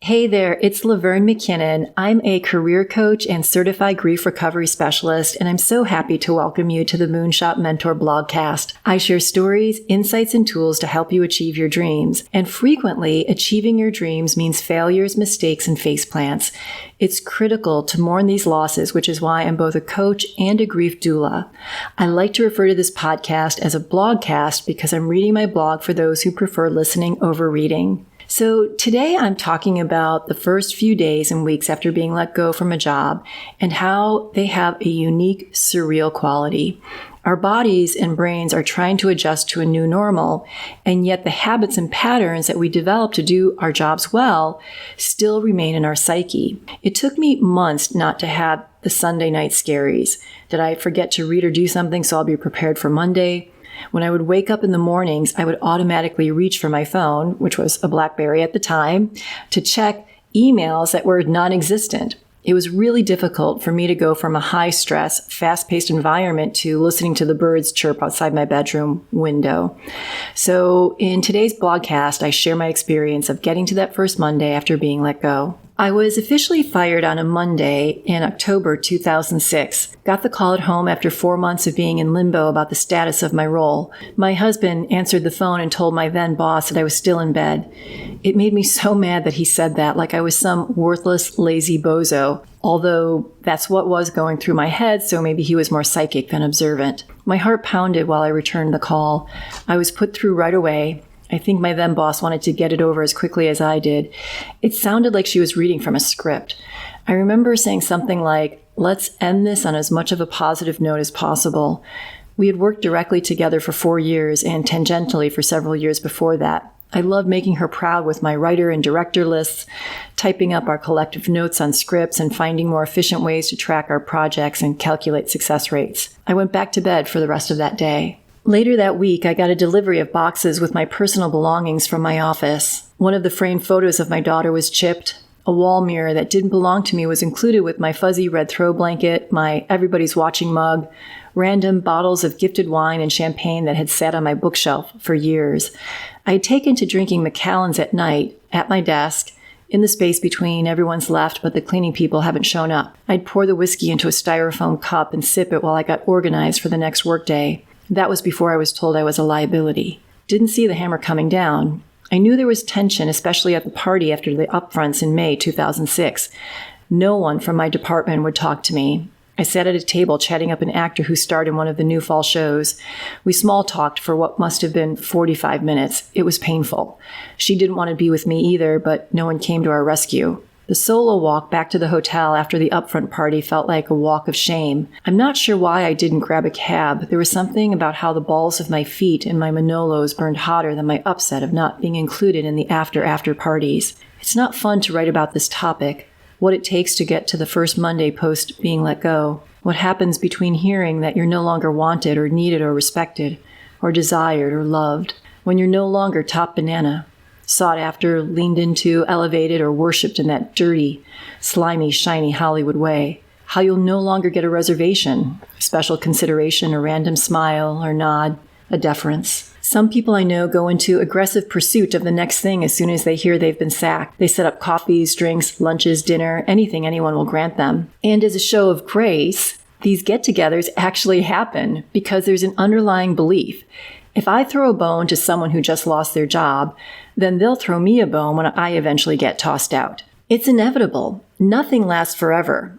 Hey there, it's Laverne McKinnon. I'm a career coach and certified grief recovery specialist, and I'm so happy to welcome you to the Moonshot Mentor blogcast. I share stories, insights, and tools to help you achieve your dreams. And frequently, achieving your dreams means failures, mistakes, and faceplants. It's critical to mourn these losses, which is why I'm both a coach and a grief doula. I like to refer to this podcast as a blogcast because I'm reading my blog for those who prefer listening over reading. So today I'm talking about the first few days and weeks after being let go from a job and how they have a unique, surreal quality. Our bodies and brains are trying to adjust to a new normal, and yet the habits and patterns that we develop to do our jobs well still remain in our psyche. It took me months not to have the Sunday night scaries. Did I forget to read or do something so I'll be prepared for Monday? When I would wake up in the mornings, I would automatically reach for my phone, which was a BlackBerry at the time, to check emails that were non-existent. It was really difficult for me to go from a high-stress, fast-paced environment to listening to the birds chirp outside my bedroom window. So in today's blogcast, I share my experience of getting to that first Monday after being let go. I was officially fired on a Monday in October 2006. Got the call at home after 4 months of being in limbo about the status of my role. My husband answered the phone and told my then boss that I was still in bed. It made me so mad that he said that, like I was some worthless, lazy bozo. Although that's what was going through my head, so maybe he was more psychic than observant. My heart pounded while I returned the call. I was put through right away. I think my then boss wanted to get it over as quickly as I did. It sounded like she was reading from a script. I remember saying something like, "Let's end this on as much of a positive note as possible." We had worked directly together for 4 years and tangentially for several years before that. I loved making her proud with my writer and director lists, typing up our collective notes on scripts, and finding more efficient ways to track our projects and calculate success rates. I went back to bed for the rest of that day. Later that week, I got a delivery of boxes with my personal belongings from my office. One of the framed photos of my daughter was chipped. A wall mirror that didn't belong to me was included with my fuzzy red throw blanket, my Everybody's Watching mug, random bottles of gifted wine and champagne that had sat on my bookshelf for years. I had taken to drinking McKinnon at night, at my desk, in the space between everyone's left, but the cleaning people haven't shown up. I'd pour the whiskey into a styrofoam cup and sip it while I got organized for the next workday. That was before I was told I was a liability. Didn't see the hammer coming down. I knew there was tension, especially at the party after the upfronts in May 2006. No one from my department would talk to me. I sat at a table chatting up an actor who starred in one of the new fall shows. We small talked for what must have been 45 minutes. It was painful. She didn't want to be with me either, but no one came to our rescue. The solo walk back to the hotel after the upfront party felt like a walk of shame. I'm not sure why I didn't grab a cab. There was something about how the balls of my feet and my Manolos burned hotter than my upset of not being included in the after parties. It's not fun to write about this topic, what it takes to get to the first Monday post being let go, what happens between hearing that you're no longer wanted or needed or respected, or desired or loved, when you're no longer top banana, sought after, leaned into, elevated, or worshipped in that dirty, slimy, shiny Hollywood way. How you'll no longer get a reservation, special consideration, a random smile or nod, a deference. Some people I know go into aggressive pursuit of the next thing as soon as they hear they've been sacked. They set up coffees, drinks, lunches, dinner, anything anyone will grant them. And as a show of grace, these get-togethers actually happen because there's an underlying belief. If I throw a bone to someone who just lost their job, then they'll throw me a bone when I eventually get tossed out. It's inevitable. Nothing lasts forever.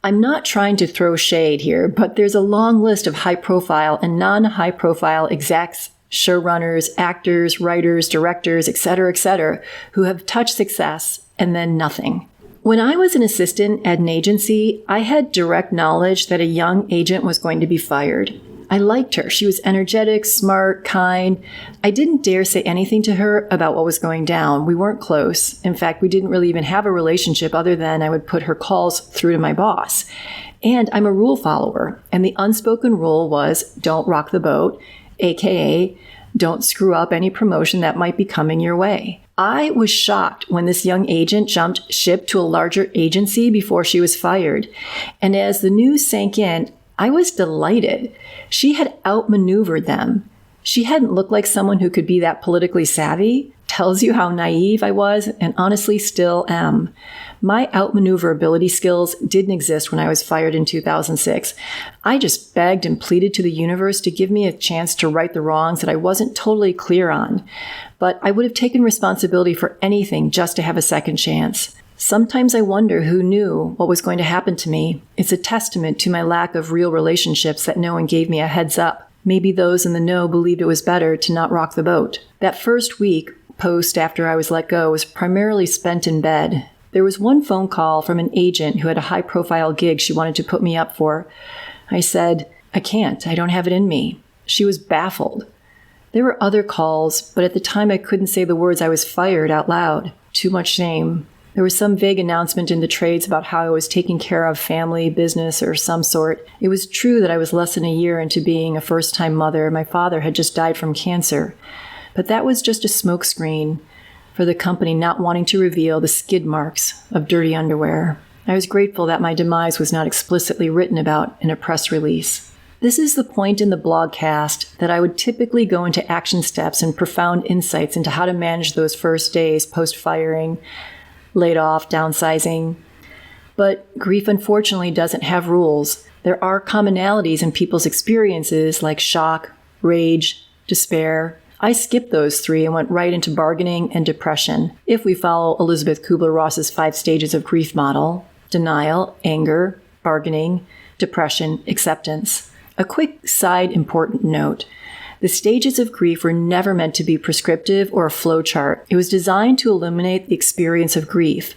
I'm not trying to throw shade here, but there's a long list of high-profile and non-high-profile execs, showrunners, actors, writers, directors, etc., who have touched success and then nothing. When I was an assistant at an agency, I had direct knowledge that a young agent was going to be fired. I liked her. She was energetic, smart, kind. I didn't dare say anything to her about what was going down. We weren't close. In fact, we didn't really even have a relationship other than I would put her calls through to my boss. And I'm a rule follower. And the unspoken rule was don't rock the boat, aka don't screw up any promotion that might be coming your way. I was shocked when this young agent jumped ship to a larger agency before she was fired. And as the news sank in, I was delighted. She had outmaneuvered them. She hadn't looked like someone who could be that politically savvy. tells you how naive I was and honestly still am. My outmaneuverability skills didn't exist when I was fired in 2006. I just begged and pleaded to the universe to give me a chance to right the wrongs that I wasn't totally clear on. But I would have taken responsibility for anything just to have a second chance. Sometimes I wonder who knew what was going to happen to me. It's a testament to my lack of real relationships that no one gave me a heads up. Maybe those in the know believed it was better to not rock the boat. That first week post after I was let go was primarily spent in bed. There was one phone call from an agent who had a high-profile gig she wanted to put me up for. I said, "I can't. I don't have it in me." She was baffled. There were other calls, but at the time I couldn't say the words "I was fired" out loud. Too much shame. There was some vague announcement in the trades about how I was taking care of family, business, or some sort. It was true that I was less than a year into being a first-time mother. My father had just died from cancer. But that was just a smokescreen for the company not wanting to reveal the skid marks of dirty underwear. I was grateful that my demise was not explicitly written about in a press release. This is the point in the blogcast that I would typically go into action steps and profound insights into how to manage those first days post-firing, laid off, downsizing. But grief unfortunately doesn't have rules. There are commonalities in people's experiences like shock, rage, despair. I skipped those three and went right into bargaining and depression, if we follow Elizabeth Kubler-Ross's 5 stages of grief model: denial, anger, bargaining, depression, acceptance. A quick side important note. The stages of grief were never meant to be prescriptive or a flowchart. It was designed to eliminate the experience of grief.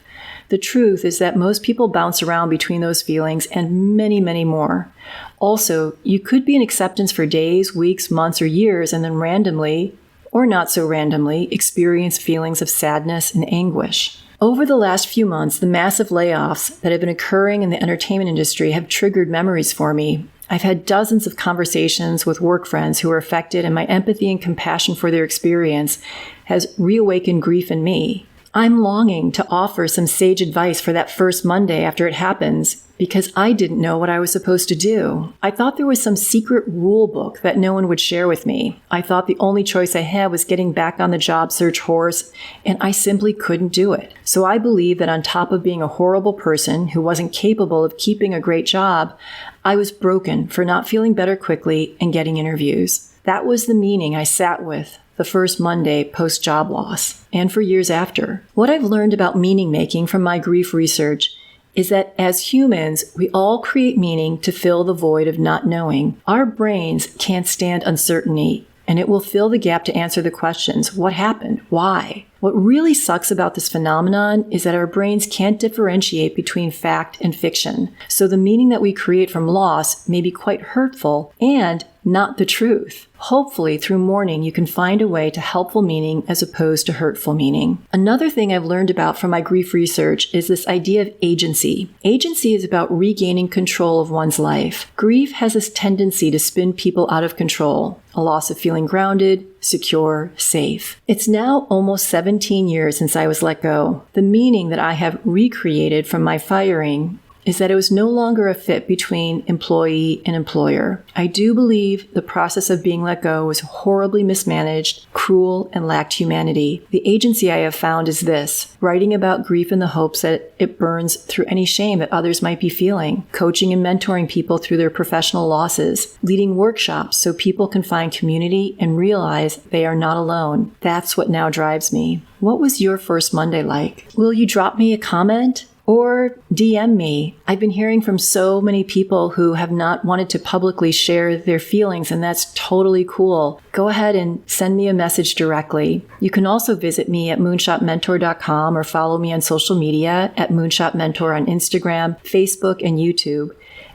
The truth is that most people bounce around between those feelings and many, many more. Also, you could be in acceptance for days, weeks, months, or years, and then randomly, or not so randomly, experience feelings of sadness and anguish. Over the last few months, the massive layoffs that have been occurring in the entertainment industry have triggered memories for me. I've had dozens of conversations with work friends who are affected, and my empathy and compassion for their experience has reawakened grief in me. I'm longing to offer some sage advice for that first Monday after it happens, because I didn't know what I was supposed to do. I thought there was some secret rule book that no one would share with me. I thought the only choice I had was getting back on the job search horse, and I simply couldn't do it. So I believe that on top of being a horrible person who wasn't capable of keeping a great job, I was broken for not feeling better quickly and getting interviews. That was the meaning I sat with the first Monday post-job loss, and for years after. What I've learned about meaning making from my grief research is that as humans, we all create meaning to fill the void of not knowing. Our brains can't stand uncertainty, and it will fill the gap to answer the questions: what happened? Why? What really sucks about this phenomenon is that our brains can't differentiate between fact and fiction. So the meaning that we create from loss may be quite hurtful and not the truth. Hopefully, through mourning, you can find a way to helpful meaning as opposed to hurtful meaning. Another thing I've learned about from my grief research is this idea of agency. Agency is about regaining control of one's life. Grief has this tendency to spin people out of control, a loss of feeling grounded, secure, safe. It's now almost 17 years since I was let go. The meaning that I have recreated from my firing is that it was no longer a fit between employee and employer. I do believe the process of being let go was horribly mismanaged, cruel, and lacked humanity. The agency I have found is this: writing about grief in the hopes that it burns through any shame that others might be feeling, coaching and mentoring people through their professional losses, leading workshops so people can find community and realize they are not alone. That's what now drives me. What was your first Monday like? Will you drop me a comment? Or DM me. I've been hearing from so many people who have not wanted to publicly share their feelings, and that's totally cool. Go ahead and send me a message directly. You can also visit me at moonshotmentor.com or follow me on social media at moonshotmentor on Instagram, Facebook, and YouTube.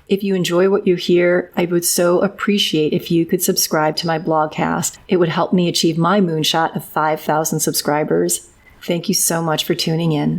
If you enjoy what you hear, I would so appreciate if you could subscribe to my blogcast. It would help me achieve my moonshot of 5,000 subscribers. Thank you so much for tuning in.